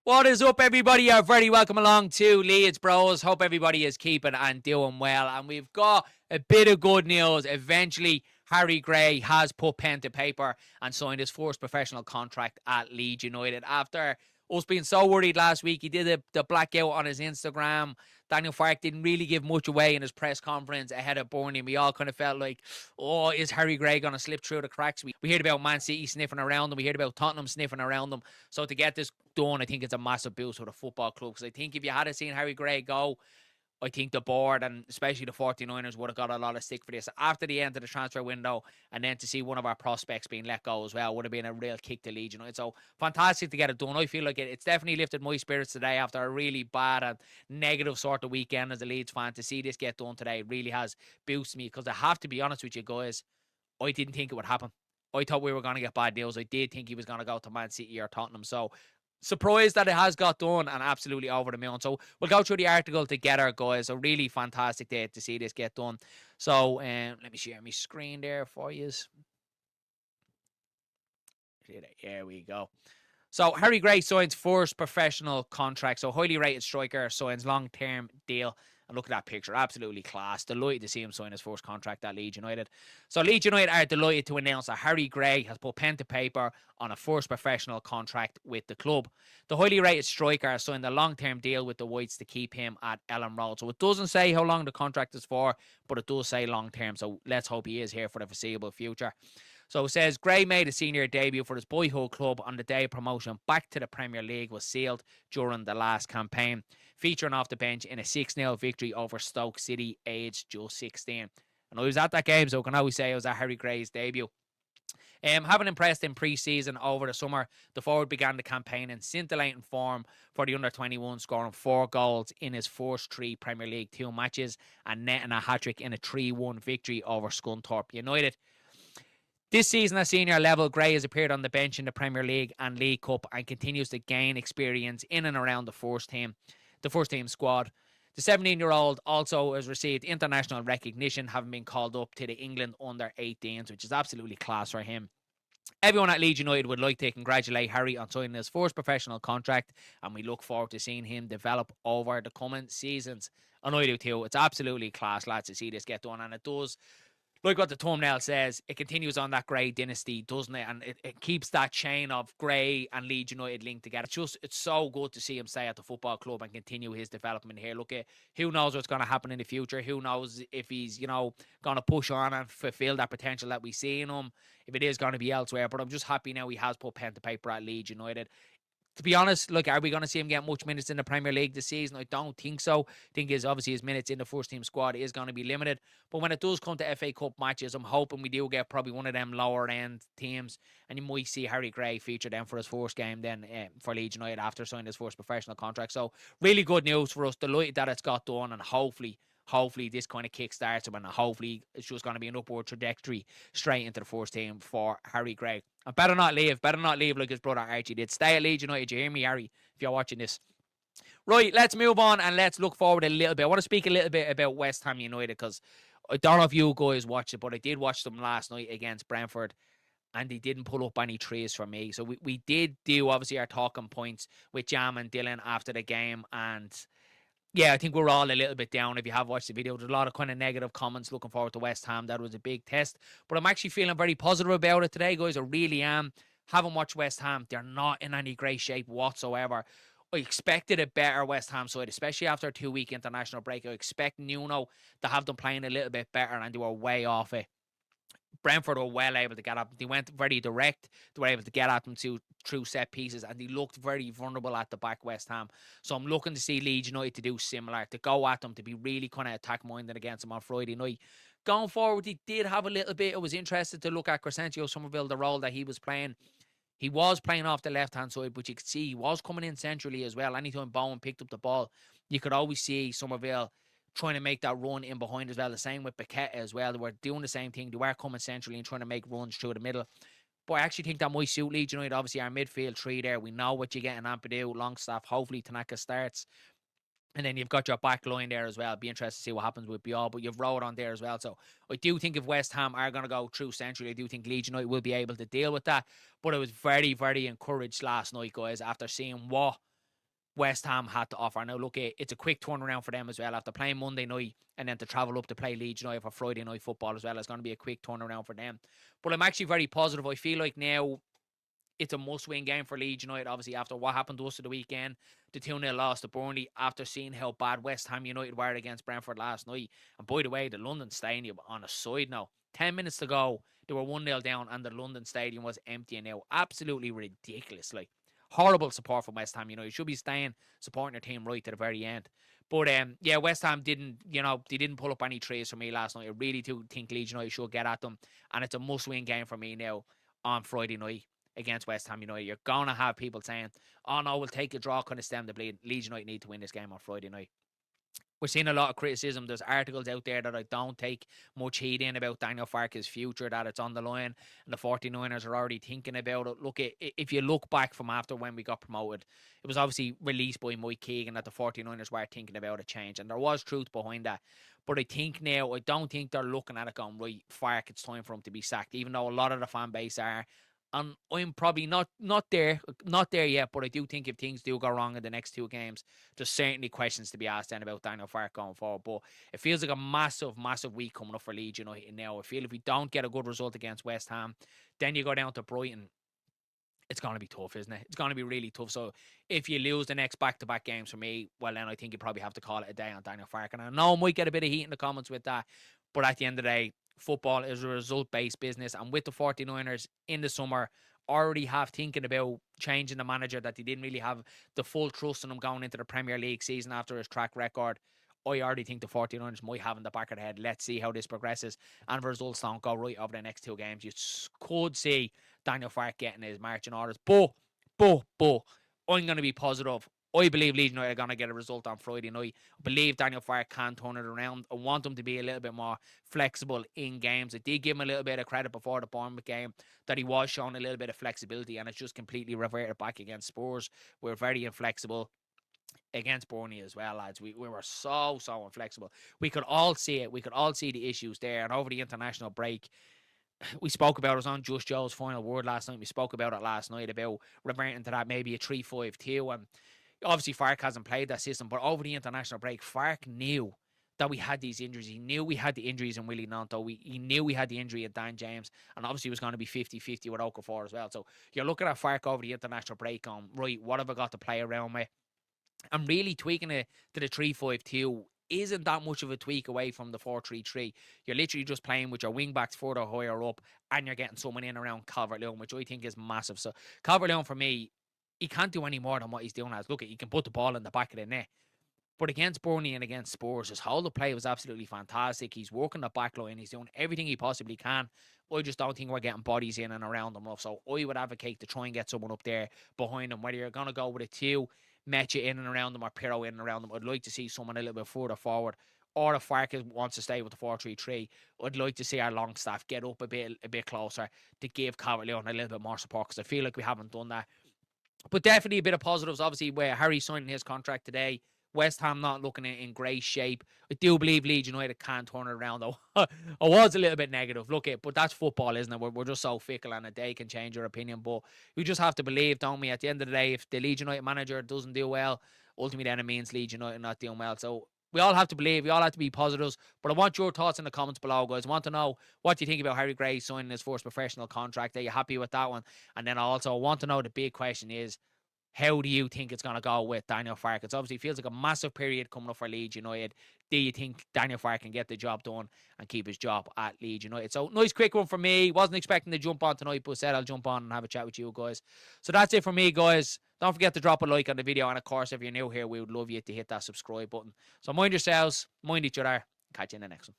What is up, everybody? You're very welcome along to LeedsBros. Hope everybody is keeping and doing well. And we've got a bit of good news. Eventually, Harry Gray has put pen to paper and signed his first professional contract at Leeds United. After us being so worried last week, he did the blackout on his Instagram. Daniel Farke didn't really give much away in his press conference ahead of Burnley. We all kind of felt like, oh, is Harry Gray going to slip through the cracks? We heard about Man City sniffing around them. We heard about Tottenham sniffing around them. So to get this done, I think it's a massive boost for the football club. Because I think if you had seen Harry Gray go, I think the board and especially the 49ers would have got a lot of stick for this after the end of the transfer window, and then to see one of our prospects being let go as well would have been a real kick to Leeds United. So fantastic to get it done. I feel like it's definitely lifted my spirits today after a really bad and negative sort of weekend as a Leeds fan. To see this get done today really has boosted me, because I have to be honest with you guys, I didn't think it would happen. I thought we were going to get bad deals. I did think he was going to go to Man City or Tottenham. So surprised that it has got done and absolutely over the moon. So we'll go through the article together, guys. So really fantastic day to see this get done. So let me share my screen there for you. Here we go. So Harry Gray signs first professional contract. So highly rated striker signs long-term deal. And look at that picture. Absolutely class. Delighted to see him sign his first contract at Leeds United. So Leeds United are delighted to announce that Harry Gray has put pen to paper on a first professional contract with the club. The highly rated striker has signed a long-term deal with the Whites to keep him at Elland Road. So it doesn't say how long the contract is for, but it does say long-term. So let's hope he is here for the foreseeable future. So it says Gray made a senior debut for his boyhood club on the day of promotion back to the Premier League was sealed during the last campaign, featuring off the bench in a 6-0 victory over Stoke City, aged just 16. And I was at that game, so I can always say I was at Harry Gray's debut. Having impressed in pre-season over the summer, the forward began the campaign in scintillating form for the under-21, scoring 4 goals in his first 3 Premier League 2 matches and netting a hat-trick in a 3-1 victory over Scunthorpe United. This season at senior level, Gray has appeared on the bench in the Premier League and League Cup and continues to gain experience in and around the first team squad. The 17-year-old also has received international recognition, having been called up to the England under-18s, which is absolutely class for him. Everyone at Leeds United would like to congratulate Harry on signing his first professional contract, and we look forward to seeing him develop over the coming seasons. And I do too. It's absolutely class, lads, to see this get done, and it does. Like what the thumbnail says, it continues on that Gray dynasty, doesn't it? And it keeps that chain of Gray and Leeds United linked together. It's so good to see him stay at the football club and continue his development here. Look, who knows what's going to happen in the future? Who knows if he's, going to push on and fulfill that potential that we see in him, if it is going to be elsewhere. But I'm just happy now he has put pen to paper at Leeds United. To be honest, look, are we going to see him get much minutes in the Premier League this season? I don't think so. I think obviously his minutes in the first team squad is going to be limited. But when it does come to FA Cup matches, I'm hoping we do get probably one of them lower end teams, and you might see Harry Gray feature then for his first game then for Leeds United after signing his first professional contract. So really good news for us. Delighted that it's got done, and hopefully this kind of kickstarts him, and hopefully it's just going to be an upward trajectory straight into the first team for Harry Gray. And better not leave like his brother Archie did. Stay at Leeds United. You hear me, Harry, if you're watching this. Right, let's move on and let's look forward a little bit. I want to speak a little bit about West Ham United, because I don't know if you guys watched it, but I did watch them last night against Brentford, and they didn't pull up any trees for me. So we did do, obviously, our talking points with Jam and Dylan after the game, and yeah, I think we're all a little bit down. If you have watched the video, there's a lot of kind of negative comments looking forward to West Ham. That was a big test. But I'm actually feeling very positive about it today, guys. I really am. Haven't watched West Ham. They're not in any great shape whatsoever. I expected a better West Ham side, especially after a 2-week international break. I expect Nuno to have them playing a little bit better, and they were way off it. Brentford were well able to get up. They went very direct. They were able to get at them through set pieces, and they looked very vulnerable at the back, West Ham. So I'm looking to see Leeds United to do similar, to go at them, to be really kind of attack-minded against them on Friday night. Going forward, he did have a little bit. I was interested to look at Crescencio Somerville, the role that he was playing. He was playing off the left-hand side, but you could see he was coming in centrally as well. Anytime Bowen picked up the ball, you could always see Somerville trying to make that run in behind as well. The same with Paqueta as well. They were doing the same thing. They were coming centrally and trying to make runs through the middle. But I actually think that might suit Leeds United. Obviously, our midfield 3 there. We know what you get in Ampadu, Longstaff. Hopefully, Tanaka starts. And then you've got your back line there as well. Be interested to see what happens with Bial, but you've Road on there as well. So I do think if West Ham are going to go through centrally, I do think Leeds United will be able to deal with that. But I was very, very encouraged last night, guys, after seeing what West Ham had to offer. Now, look, it's a quick turnaround for them as well. After playing Monday night and then to travel up to play Leeds United for Friday night football as well, it's going to be a quick turnaround for them. But I'm actually very positive. I feel like now it's a must-win game for Leeds United, obviously, after what happened to us at the weekend. The 2-0 loss to Burnley, after seeing how bad West Ham United were against Brentford last night. And by the way, the London Stadium, on a side note, 10 minutes to go, they were 1-0 down and the London Stadium was empty now. Absolutely ridiculous. Like, horrible support from West Ham United. You should be staying, supporting your team right to the very end. But yeah, West Ham didn't, they didn't pull up any trays for me last night. I really do think Leeds United should get at them. And it's a must-win game for me now on Friday night against West Ham United. You're going to have people saying, oh no, we'll take a draw, kind of stem the bleed. Leeds United need to win this game on Friday night. We're seeing a lot of criticism. There's articles out there that I don't take much heed in about Daniel Farke's future, that it's on the line, and the 49ers are already thinking about it. Look, if you look back from after when we got promoted, it was obviously released by Mike Keegan that the 49ers were thinking about a change, and there was truth behind that. But I think now, I don't think they're looking at it going, right, Farke, it's time for him to be sacked, even though a lot of the fan base are. And I'm probably not there yet, but I do think if things do go wrong in the next two games, there's certainly questions to be asked then about Daniel Farke going forward. But it feels like a massive week coming up for Leeds United now. I feel if we don't get a good result against West Ham, then you go down to Brighton. It's going to be tough, isn't it? It's going to be really tough. So if you lose the next back-to-back games for me, well, then I think you probably have to call it a day on Daniel Farke. And I know I might get a bit of heat in the comments with that, but at the end of the day, football is a result-based business. And with the 49ers in the summer, already have thinking about changing the manager, that they didn't really have the full trust in him going into the Premier League season after his track record. I already think the 49ers might have in the back of the head, let's see how this progresses. And if results don't go right over the next two games, you could see Daniel Farke getting his marching orders. But, I'm going to be positive. I believe Leeds United are going to get a result on Friday night. I believe Daniel Farke can turn it around. I want him to be a little bit more flexible in games. I did give him a little bit of credit before the Bournemouth game that he was showing a little bit of flexibility, and it's just completely reverted back against Spurs. We're very inflexible against Burnley as well, lads. We were so inflexible. We could all see it. We could all see the issues there. And over the international break, we spoke about it. It was on Just Joe's final word last night. We spoke about it last night about reverting to that, maybe a 3-5-2. And obviously, Farke hasn't played that system, but over the international break, Farke knew that we had these injuries. He knew we had the injuries in Willie Nanto. He knew we had the injury at Dan James, and obviously it was going to be 50-50 with Okafor as well. So you're looking at Farke over the international break on, right, what have I got to play around with? And really tweaking it to the 3-5-2 isn't that much of a tweak away from the 4-3-3. You're literally just playing with your wing backs further higher up, and you're getting someone in around Calvert-Lewin, which I think is massive. So Calvert-Lewin, for me, he can't do any more than what he's doing. Look, he can put the ball in the back of the net. But against Burnley and against Spurs, his hold of play was absolutely fantastic. He's working the back line. He's doing everything he possibly can. I just don't think we're getting bodies in and around him enough. So I would advocate to try and get someone up there behind him, whether you're going to go with a two, Mecha in and around them, or Pirro in and around them. I'd like to see someone a little bit further forward. Or if Farke wants to stay with the 4-3-3, I'd like to see our long staff get up a bit closer to give Calvert-Lewin a little bit more support, because I feel like we haven't done that. But definitely a bit of positives, obviously, where Harry signing his contract today. West Ham not looking in great shape. I do believe Leeds United can turn it around, though. I was a little bit negative. Look, but that's football, isn't it? We're just so fickle, and a day can change your opinion. But we just have to believe, don't we? At the end of the day, if the Leeds United manager doesn't do well, ultimately then it means Leeds United not doing well. So we all have to believe. We all have to be positives. But I want your thoughts in the comments below, guys. I want to know what you think about Harry Gray signing his first professional contract. Are you happy with that one? And then I also want to know, the big question is, how do you think it's going to go with Daniel Farke? It obviously feels like a massive period coming up for Leeds United. Do you think Daniel Farke can get the job done and keep his job at Leeds United? So, nice quick one for me. Wasn't expecting to jump on tonight, but said I'll jump on and have a chat with you guys. So that's it for me, guys. Don't forget to drop a like on the video. And, of course, if you're new here, we would love you to hit that subscribe button. So mind yourselves, mind each other. Catch you in the next one.